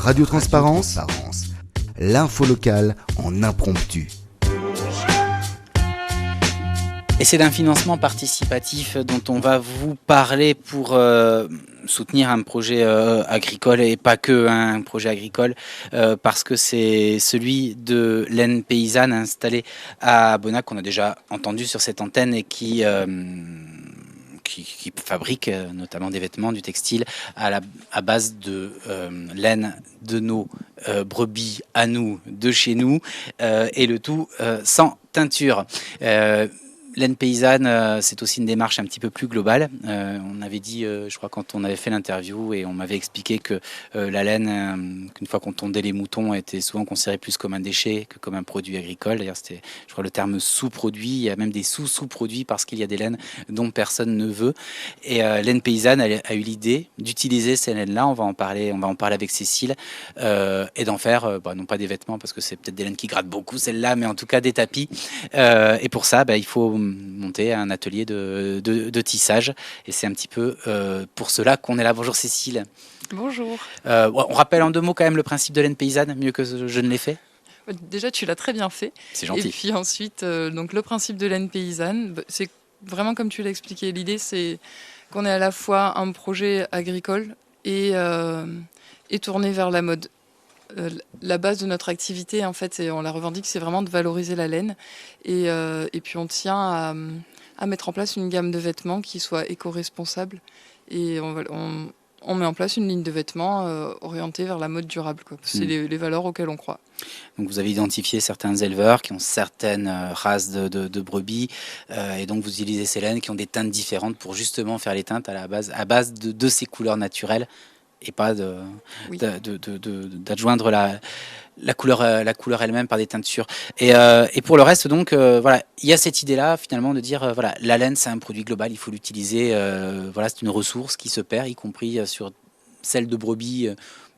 Radio Transparence, l'info locale en impromptu. Et c'est d'un financement participatif dont on va vous parler pour soutenir un projet agricole et pas que un projet agricole parce que c'est celui de laine paysanne installée à Bonnac qu'on a déjà entendu sur cette antenne et qui fabrique notamment des vêtements, du textile à base de laine de nos brebis à nous, de chez nous, et le tout sans teinture. Laine paysanne, c'est aussi une démarche un petit peu plus globale. On avait dit, je crois, quand on avait fait l'interview, et on m'avait expliqué que la laine, qu'une fois qu'on tondait les moutons, était souvent considérée plus comme un déchet que comme un produit agricole. D'ailleurs, c'était, je crois, le terme sous-produit. Il y a même des sous-sous-produits parce qu'il y a des laines dont personne ne veut. Et Laine paysanne a eu l'idée d'utiliser ces laines-là. On va en parler avec Cécile, et d'en faire, non pas des vêtements parce que c'est peut-être des laines qui grattent beaucoup, celles-là, mais en tout cas des tapis. Et pour ça, il faut monter un atelier de tissage, et c'est un petit peu pour cela qu'on est là. Bonjour Cécile. Bonjour. On rappelle en deux mots quand même le principe de laine paysanne, mieux que je ne l'ai fait. Déjà, tu l'as très bien fait. C'est gentil. Et puis ensuite, donc le principe de laine paysanne, c'est vraiment comme tu l'as expliqué. L'idée, c'est qu'on ait à la fois un projet agricole et tourné vers la mode. La base de notre activité, en fait, et on la revendique, c'est vraiment de valoriser la laine. Et puis on tient à mettre en place une gamme de vêtements qui soit éco-responsable. Et on met en place une ligne de vêtements orientée vers la mode durable, quoi. C'est les valeurs auxquelles on croit. Donc vous avez identifié certains éleveurs qui ont certaines races de brebis, et donc vous utilisez ces laines qui ont des teintes différentes pour justement faire les teintes à base de ces couleurs naturelles, et pas d'adjoindre la couleur elle-même par des teintures. Et pour le reste, donc, voilà, il y a cette idée-là, finalement, de dire, voilà, la laine, c'est un produit global, il faut l'utiliser, voilà, c'est une ressource qui se perd, y compris sur celle de brebis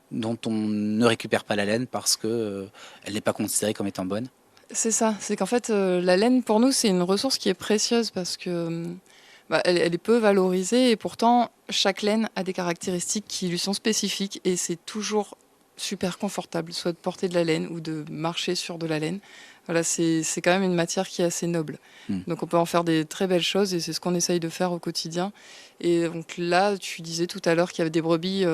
dont on ne récupère pas la laine parce qu'elle n'est pas considérée comme étant bonne. C'est ça, c'est qu'en fait, la laine, pour nous, c'est une ressource qui est précieuse parce que elle est peu valorisée, et pourtant chaque laine a des caractéristiques qui lui sont spécifiques, et c'est toujours super confortable, soit de porter de la laine ou de marcher sur de la laine. Voilà, c'est quand même une matière qui est assez noble. Donc on peut en faire des très belles choses, et c'est ce qu'on essaye de faire au quotidien. Et donc là, tu disais tout à l'heure qu'il y avait des brebis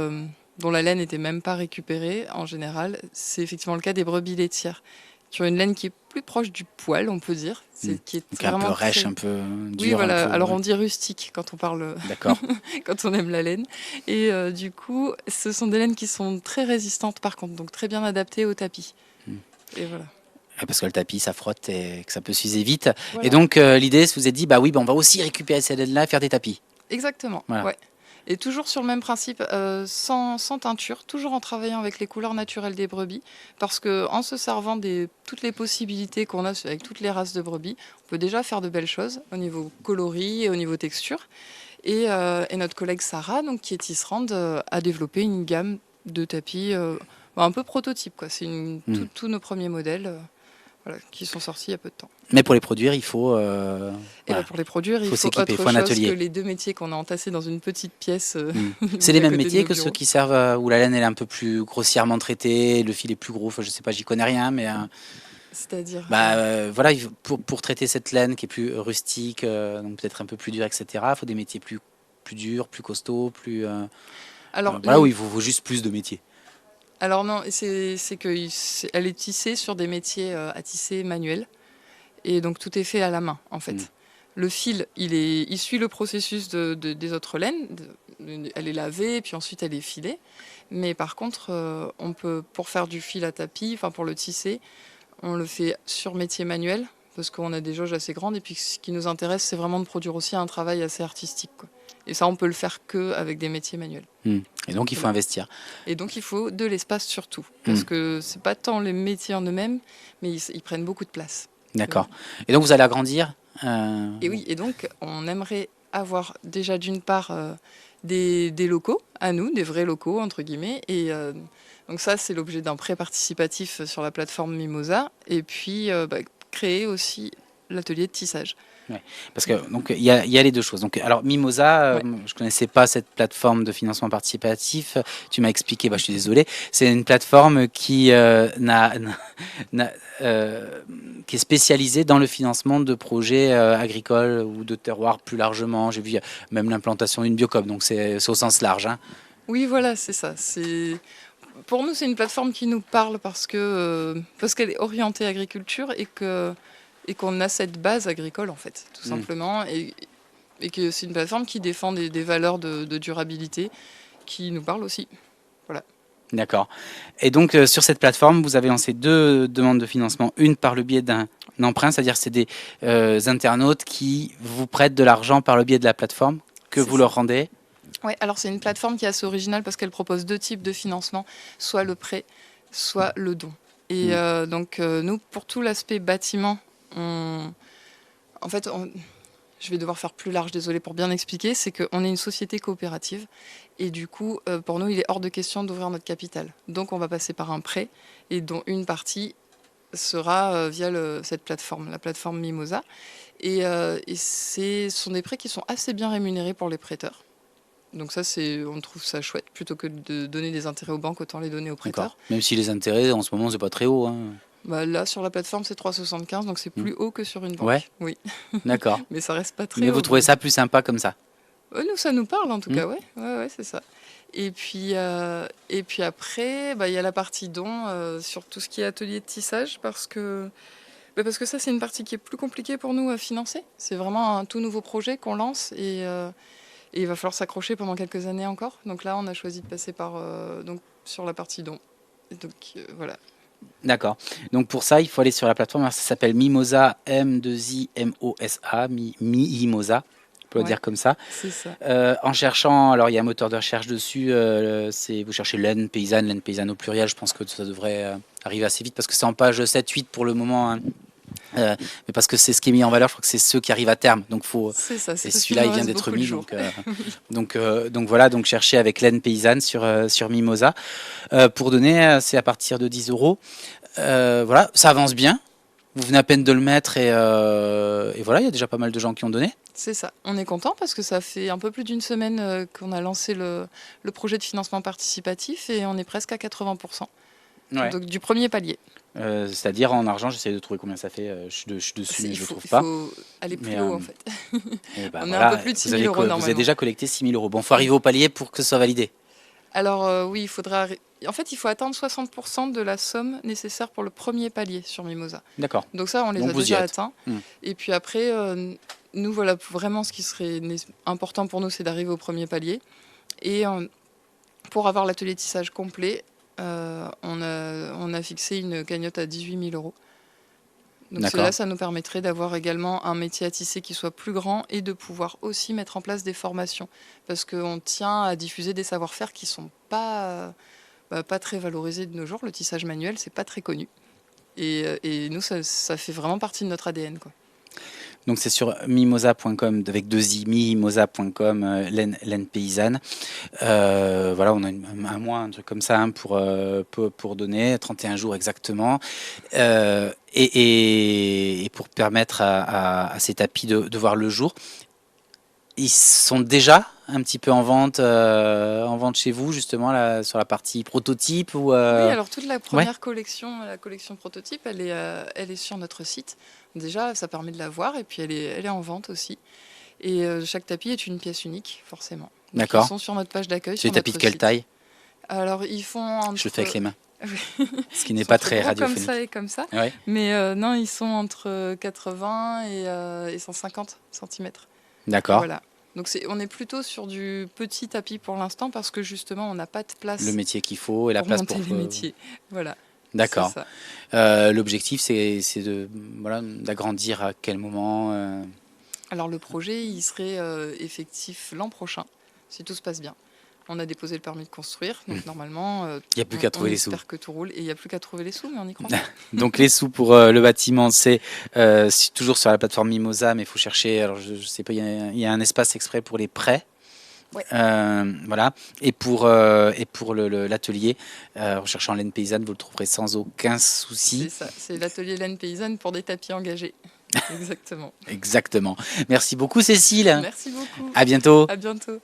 dont la laine n'était même pas récupérée. En général, c'est effectivement le cas des brebis laitières, qui ont une laine qui est plus proche du poil, on peut dire. Qui est donc un peu rêche, un peu dur. Oui, voilà. Peu, alors on dit rustique quand on parle. D'accord. Quand on aime la laine. Et du coup, ce sont des laines qui sont très résistantes, par contre, donc très bien adaptées au tapis. Et voilà. Parce que le tapis, ça frotte et que ça peut s'user vite. Voilà. Et donc l'idée, c'est vous êtes dit, on va aussi récupérer ces laines-là et faire des tapis. Exactement. Voilà. Ouais. Et toujours sur le même principe, sans teinture, toujours en travaillant avec les couleurs naturelles des brebis, parce qu'en se servant de toutes les possibilités qu'on a avec toutes les races de brebis, on peut déjà faire de belles choses au niveau coloris et au niveau texture. Et notre collègue Sarah, donc, qui est tisserande, a développé une gamme de tapis un peu prototype, quoi. C'est tous nos premiers modèles qui sont sortis il y a peu de temps. Mais pour les produire, il faut... pour les produire, il faut s'équiper, autre il faut un chose atelier. que les deux métiers qu'on a entassés dans une petite pièce. C'est les mêmes métiers que ceux qui servent où la laine elle est un peu plus grossièrement traitée, le fil est plus gros, enfin, je sais pas, j'y connais rien, mais... C'est-à-dire voilà, pour traiter cette laine qui est plus rustique, donc peut-être un peu plus dure, etc., il faut des métiers plus durs, plus costauds, plus... Alors, où il faut juste plus de métiers. Alors non, c'est qu'elle est tissée sur des métiers à tisser manuels, et donc tout est fait à la main, en fait. Le fil, il suit le processus des autres laines. Elle est lavée, puis ensuite elle est filée. Mais par contre, on peut, pour faire du fil à tapis, pour le tisser, on le fait sur métier manuel, parce qu'on a des jauges assez grandes. Et puis ce qui nous intéresse, c'est vraiment de produire aussi un travail assez artistique, quoi. Et ça, on peut le faire qu'avec des métiers manuels. Et donc, il faut investir. Et donc, il faut de l'espace surtout. Parce que c'est pas tant les métiers en eux-mêmes, mais ils prennent beaucoup de place. D'accord. Et donc, vous allez agrandir Et oui, et donc, on aimerait avoir déjà d'une part des locaux à nous, des vrais locaux, entre guillemets. Et donc ça, c'est l'objet d'un prêt participatif sur la plateforme Mimosa. Et puis, créer aussi l'atelier de tissage. Parce que donc il y a les deux choses. Donc alors Mimosa, je connaissais pas cette plateforme de financement participatif. Tu m'as expliqué, je suis désolé. C'est une plateforme qui qui est spécialisée dans le financement de projets agricoles ou de terroirs plus largement. J'ai vu même l'implantation d'une biocoop, donc c'est au sens large. Hein. Oui, voilà, c'est ça. Pour nous, c'est une plateforme qui nous parle parce qu'elle est orientée agriculture et qu'on a cette base agricole, en fait, tout simplement. Et que c'est une plateforme qui défend des valeurs de durabilité qui nous parlent aussi. Voilà. D'accord. Et donc, sur cette plateforme, vous avez lancé 2 demandes de financement. Une par le biais d'un emprunt, c'est-à-dire c'est des internautes qui vous prêtent de l'argent par le biais de la plateforme que vous leur rendez. Oui, alors c'est une plateforme qui est assez originale parce qu'elle propose 2 types de financement, soit le prêt, soit le don. Et donc, nous, pour tout l'aspect bâtiment, je vais devoir faire plus large, désolé pour bien expliquer, c'est qu'on est une société coopérative et du coup, pour nous, il est hors de question d'ouvrir notre capital. Donc, on va passer par un prêt et dont une partie sera via cette plateforme, la plateforme Mimosa. Et ce sont des prêts qui sont assez bien rémunérés pour les prêteurs. Donc ça, on trouve ça chouette. Plutôt que de donner des intérêts aux banques, autant les donner aux prêteurs. Même si les intérêts, en ce moment, c'est pas très haut. Hein. Là, sur la plateforme, c'est 3,75, donc c'est plus haut que sur une banque. Ouais. Oui. D'accord. Mais ça reste pas très haut. Mais vous trouvez ça plus sympa comme ça? Nous, ça nous parle en tout cas, ouais, c'est ça. Et puis après, il y a la partie don sur tout ce qui est atelier de tissage, parce que ça, c'est une partie qui est plus compliquée pour nous à financer. C'est vraiment un tout nouveau projet qu'on lance et il va falloir s'accrocher pendant quelques années encore. Donc là, on a choisi de passer sur la partie don. Et donc voilà. D'accord. Donc pour ça, il faut aller sur la plateforme. Ça s'appelle Mimosa, M2IMOSA, Mimosa. On peut le dire comme ça. C'est ça. En cherchant, alors il y a un moteur de recherche dessus. Vous cherchez laine paysanne au pluriel. Je pense que ça devrait arriver assez vite parce que c'est en page 7-8 pour le moment. Hein. Mais parce que c'est ce qui est mis en valeur, je crois que c'est ceux qui arrivent à terme. Donc c'est ça, et celui-là, il vient d'être mis. Donc voilà, donc cherchez avec laine paysanne sur Mimosa. Pour donner, c'est à partir de 10 €. Voilà, ça avance bien. Vous venez à peine de le mettre et voilà, il y a déjà pas mal de gens qui ont donné. C'est ça. On est content parce que ça fait un peu plus d'une semaine qu'on a lancé le projet de financement participatif et on est presque à 80%. Ouais. Donc du premier palier. C'est-à-dire en argent, j'essaie de trouver combien ça fait. Je suis dessus, mais je ne trouve pas. Il faut aller plus haut en fait. On est un peu plus de 6 000 € normalement. Vous avez déjà collecté 6 000 €. Bon, il faut arriver au palier pour que ce soit validé. Alors oui, il faudra. En fait, il faut atteindre 60% de la somme nécessaire pour le premier palier sur Mimosa. D'accord. Donc ça, on les a déjà atteints. Et puis après, nous, voilà, vraiment, ce qui serait important pour nous, c'est d'arriver au premier palier. Et pour avoir l'atelier tissage complet, on a fixé une cagnotte à 18 000 €. Donc cela, ça nous permettrait d'avoir également un métier à tisser qui soit plus grand et de pouvoir aussi mettre en place des formations. Parce qu'on tient à diffuser des savoir-faire qui ne sont pas très valorisés de nos jours. Le tissage manuel, c'est pas très connu. Et nous, ça fait vraiment partie de notre ADN, quoi. Donc c'est sur mimosa.com avec 2 i, mimosa.com, laine paysanne. Voilà, on a un mois, un truc comme ça hein, pour donner, 31 jours exactement. Et pour permettre à ces tapis de voir le jour. Ils sont déjà un petit peu en vente chez vous, justement, là, sur la partie prototype ou Oui, alors toute la première collection, la collection prototype, elle est sur notre site. Déjà, ça permet de la voir et puis elle est en vente aussi. Et chaque tapis est une pièce unique, forcément. Donc, d'accord. Ils sont sur notre page d'accueil. C'est des tapis de quelle taille? Alors, ils font Je le fais avec les mains. Ce qui n'est pas très radiophonique. Comme ça et comme ça. Ouais. Mais non, ils sont entre 80 et 150 cm. D'accord. Voilà. Donc on est plutôt sur du petit tapis pour l'instant parce que justement on n'a pas de place. Le métier qu'il faut et la place pour les métiers. Voilà. D'accord. L'objectif c'est d'agrandir à quel moment Alors le projet il serait effectif l'an prochain si tout se passe bien. On a déposé le permis de construire, donc normalement, il n'y a plus qu'à trouver les sous. J'espère que tout roule et il n'y a plus qu'à trouver les sous, mais on y croit. Donc les sous pour le bâtiment, c'est toujours sur la plateforme Mimosa, mais il faut chercher. Alors je sais pas, il y a un espace exprès pour les prêts. Ouais. Voilà. Et pour l'atelier, recherché en laine paysanne, vous le trouverez sans aucun souci. C'est ça, c'est l'atelier laine paysanne pour des tapis engagés. Exactement. Exactement. Merci beaucoup Cécile. Merci beaucoup. À bientôt. À bientôt.